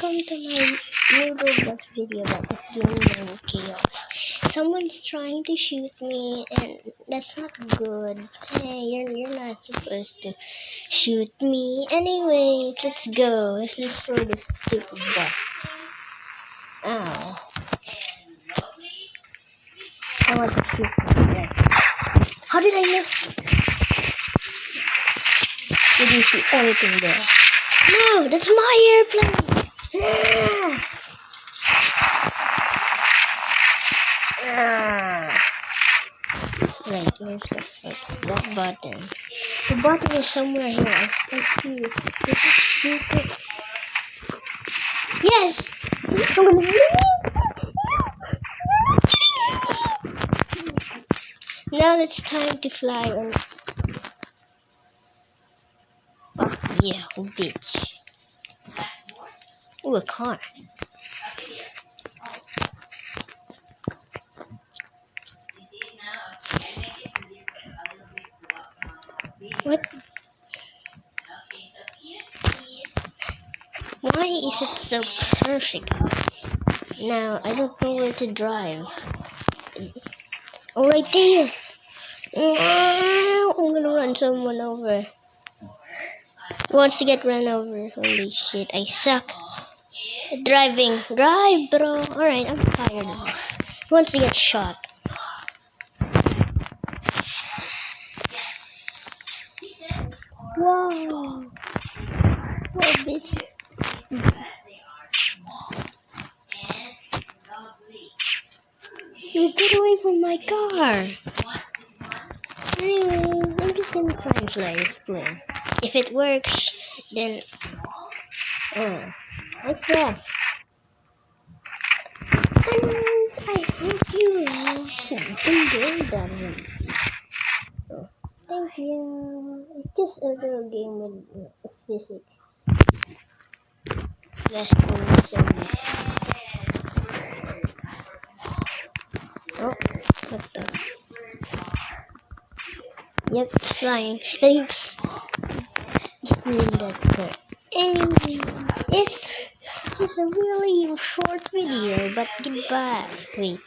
welcome to my new Roblox video about this game named Chaos. Someone's trying to shoot me, and that's not good. Hey, you're not supposed to shoot me. Anyways, let's go. Let's destroy this stupid bot. Ow. I want to shoot this. How did I miss? Didn't see anything there. No, that's my airplane. Right, where's that button? The button is somewhere here. I see it. This is secret. Yes! I'm gonna now it's time to fly and fuck yeah, bitch. Ooh, a car. What? Why is it so perfect? Now, I don't know where to drive. Oh, right there! I'm gonna run someone over. Who wants to get run over? Holy shit, I suck at driving. Drive, bro! Alright, I'm tired of this. Who wants to get shot? Whoa! Oh, bitch. You get away from my car! Anyways, I'm just gonna try and fly this plane. If it works, then... Oh, I crashed. Anyways, I hope you enjoyed that one. So, thank you. It's just a little game with physics. Less than 7. Oh, what the? Yep, it's flying. Get me in that car. Anyway, it's just a really short video, but goodbye. Wait.